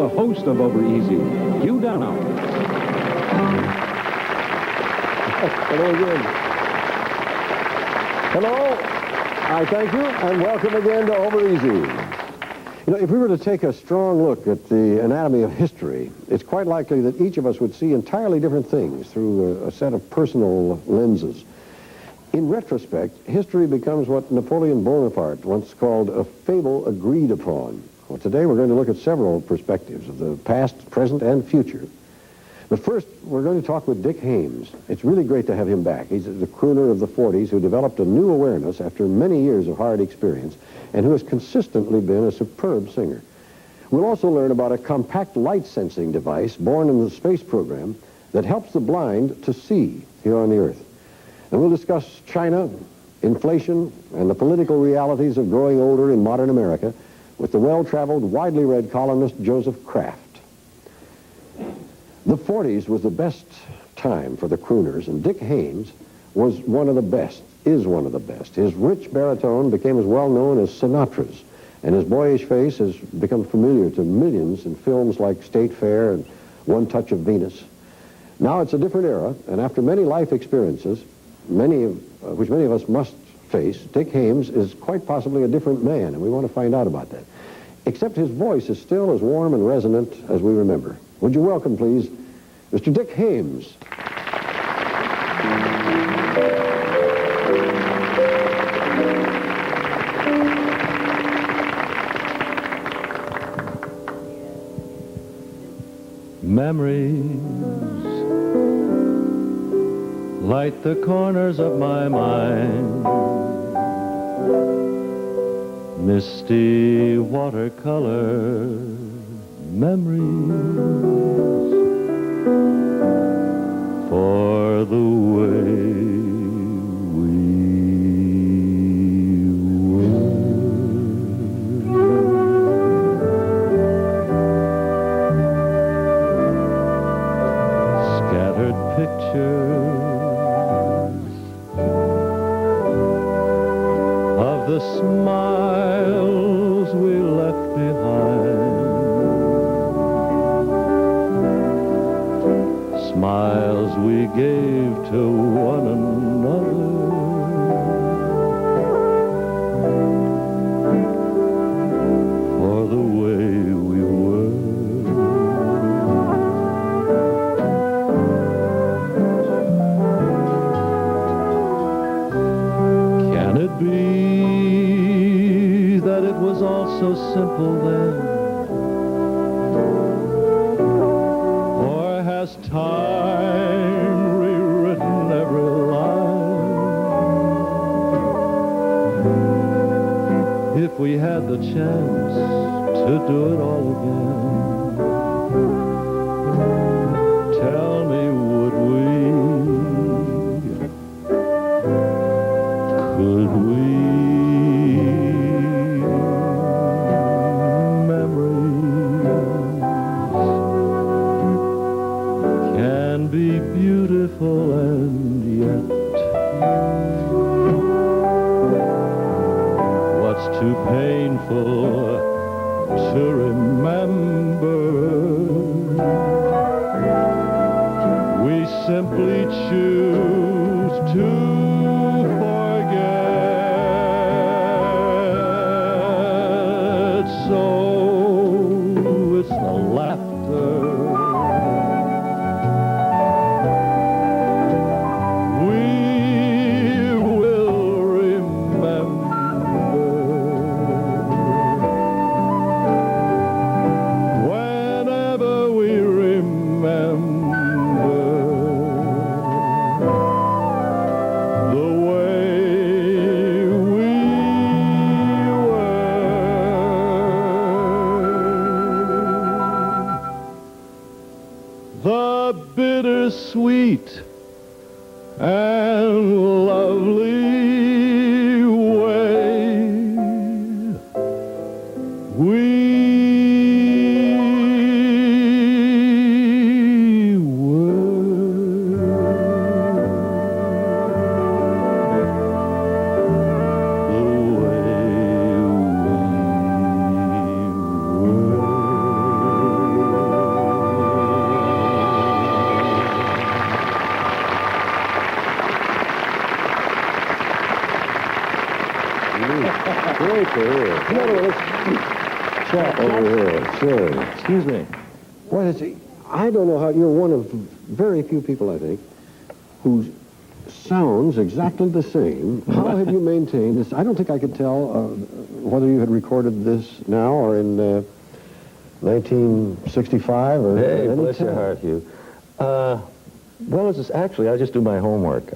the host of Over Easy, Hugh. Hello again. Hello. I thank you, and welcome again to Over Easy. You know, if we were to take a strong look at the anatomy of history, it's quite likely that each of us would see entirely different things through a set of personal lenses. In retrospect, history becomes what Napoleon Bonaparte once called a fable agreed upon. Well, today we're going to look at several perspectives of the past, present, and future. But first, we're going to talk with Dick Haymes. It's really great to have him back. He's the crooner of the 40s who developed a new awareness after many years of hard experience and who has consistently been a superb singer. We'll also learn about a compact light-sensing device born in the space program that helps the blind to see here on the Earth. And we'll discuss China, inflation, and the political realities of growing older in modern America with the well-traveled, widely read columnist Joseph Kraft. The 40s was the best time for the crooners, and Dick Haymes was one of the best, is one of the best. His rich baritone became as well known as Sinatra's, and his boyish face has become familiar to millions in films like State Fair and One Touch of Venus. Now it's a different era, and after many life experiences, which many of us must face, Dick Haymes is quite possibly a different man, and we want to find out about that. Except his voice is still as warm and resonant as we remember. Would you welcome, please, Mr. Dick Haymes. Memories light the corners of my mind. Misty watercolor memories for the way we were. Scattered pictures of the smiles we left behind, smiles we gave to one another, for the way we were. Can it be that it was all so simple then? Or has time rewritten every line? If we had the chance to do it all again, tell me, would we? Could we? Be beautiful and yet what's too painful to remember? We simply choose to forget. So it's the laughter bittersweet and lovely way we were. Great to hear. Come on, let's chat over here. Sure. Excuse me. Well, I don't know how, you're one of very few people, I think, who sounds exactly the same. How have you maintained this? I don't think I could tell whether you had recorded this now or in 1965 or Hey, any bless your time. heart, Hugh. Well, it's just, actually, I just do my homework.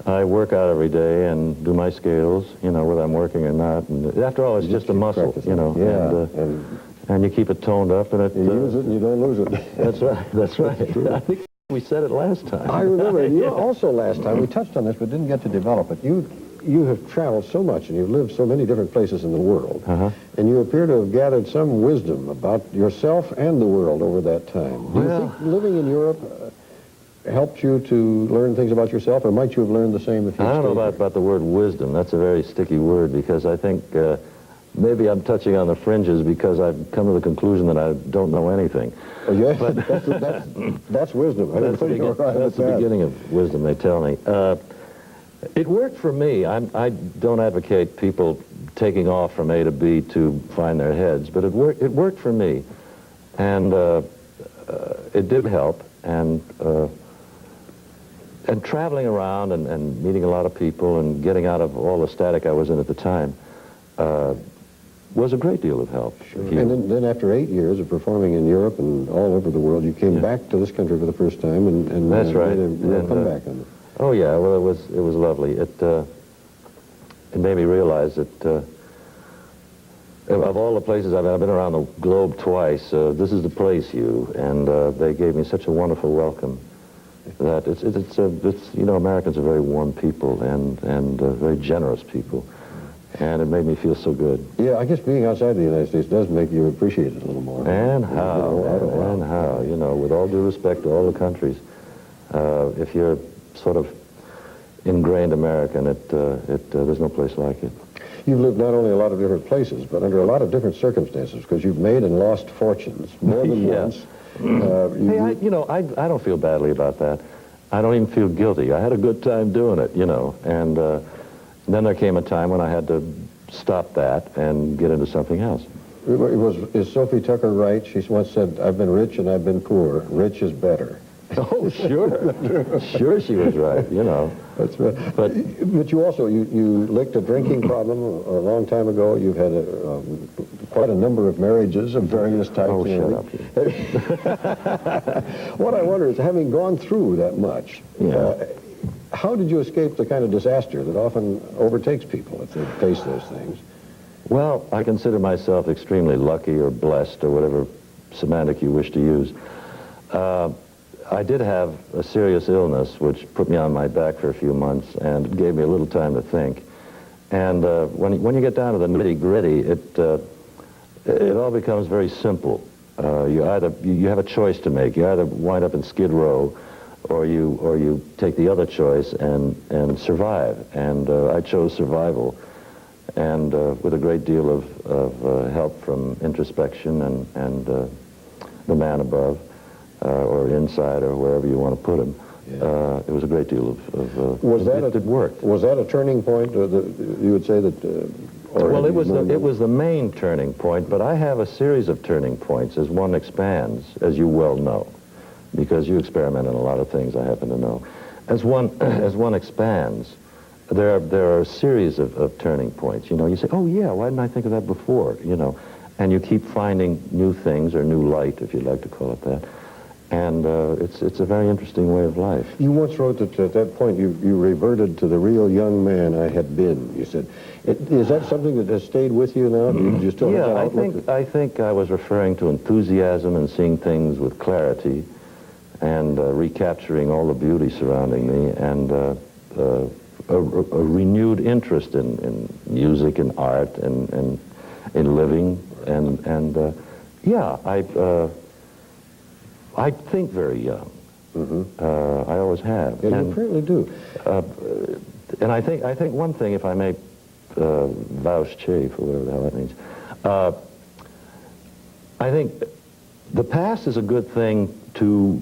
I work out every day and do my scales, you know, whether I'm working or not. And after all, it's just a muscle, practicing. you know. Yeah, And you keep it toned up, and you use it and you don't lose it. That's right. That's right. I think we said it last time. I remember. And you also last time, we touched on this but didn't get to develop it. You have traveled so much and you've lived so many different places in the world. And you appear to have gathered some wisdom about yourself and the world over that time. Do you think living in Europe helped you to learn things about yourself, or might you have learned the same if you I don't know stayed about the word wisdom. That's a very sticky word, because I think maybe I'm touching on the fringes because I've come to the conclusion that I don't know anything. Oh, yeah, that's wisdom. I That's, didn't think you were right that's at the that. beginning of wisdom, they tell me. It worked for me. I don't advocate people taking off from A to B to find their heads, but it worked for me. And it did help. And traveling around and meeting a lot of people and getting out of all the static I was in at the time was a great deal of help. Sure. And then after 8 years of performing in Europe and all over the world, you came back to this country for the first time and That's right. made a real And, comeback on it. Oh yeah, well it was lovely. It made me realize that of all the places I've been around the globe twice, this is the place, Hugh, and they gave me such a wonderful welcome. That it's you know, Americans are very warm people and very generous people, and it made me feel so good. Yeah, I guess being outside the United States does make you appreciate it a little more. And how, you know, with all due respect to all the countries, if you're sort of ingrained American, there's no place like it. You've lived not only a lot of different places, but under a lot of different circumstances, because you've made and lost fortunes more than once. Hey, I don't feel badly about that. I don't even feel guilty. I had a good time doing it, you know. And then there came a time when I had to stop that and get into something else. Is Sophie Tucker right? She once said, "I've been rich and I've been poor. Rich is better." Oh, sure. Sure she was right, you know. That's right. But you also, you licked a drinking problem a long time ago. You've had quite a number of marriages of various types. Oh, shut up. What I wonder is, having gone through that much, how did you escape the kind of disaster that often overtakes people if they face those things? Well, I consider myself extremely lucky or blessed or whatever semantic you wish to use. I did have a serious illness which put me on my back for a few months and gave me a little time to think. And when you get down to the nitty-gritty, it all becomes very simple. You have a choice to make. You either wind up in Skid Row, or you take the other choice and survive. And I chose survival, and with a great deal of help from introspection and the man above. Or inside, or wherever you want to put him. Yeah. It was a great deal of it worked. Was that a turning point? You would say that? Well, it was the main turning point, but I have a series of turning points as one expands, as you well know, because you experiment in a lot of things, I happen to know. As one expands, there are a series of turning points. You know, you say, oh yeah, why didn't I think of that before? You know, and you keep finding new things, or new light, if you'd like to call it that. And it's a very interesting way of life. You once wrote that at that point you reverted to the real young man I had been. You said, is that something that has stayed with you now? Do you still have that outlook? I think I was referring to enthusiasm and seeing things with clarity, and recapturing all the beauty surrounding me, and a renewed interest in music and art and in living, and I think very young. I always have. Yeah, you apparently do. And I think one thing, if I may vouchsafe, or whatever the hell that means, I think the past is a good thing to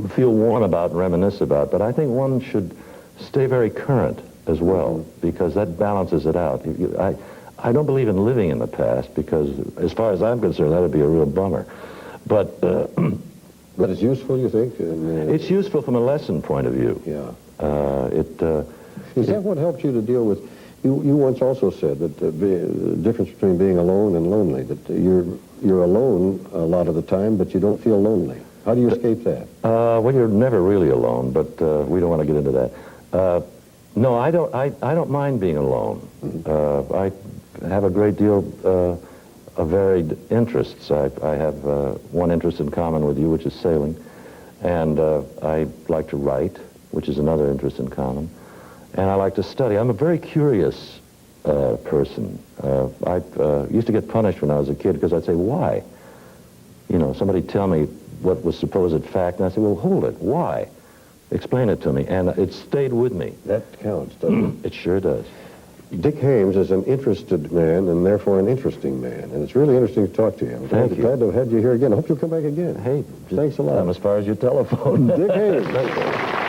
feel warm about and reminisce about, but I think one should stay very current as well, because that balances it out. I don't believe in living in the past, because as far as I'm concerned, that would be a real bummer. But But it's useful, you think? it's useful from a lesson point of view. Yeah. Is that what helped you to deal with? You once also said that the difference between being alone and lonely, that you're alone a lot of the time, but you don't feel lonely. How do you escape that? Well, you're never really alone, but we don't want to get into that. No, I don't mind being alone. I have a great deal of varied interests. I have one interest in common with you, which is sailing, and I like to write, which is another interest in common, and I like to study. I'm a very curious person. I used to get punished when I was a kid because I'd say, why? You know, somebody tell me what was supposed fact, and I say, well, hold it, why? Explain it to me, and it stayed with me. That counts, doesn't It sure does. it? Dick Haymes is an interested man and therefore an interesting man, and it's really interesting to talk to you. I'm Thank you. glad to have had you here again. I hope you'll come back again. Hey, Thanks a lot. I'm as far as your telephone. Dick Haymes. Thank you.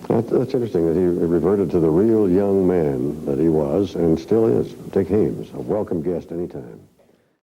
That's interesting that he reverted to the real young man that he was and still is. Dick Haymes, a welcome guest anytime.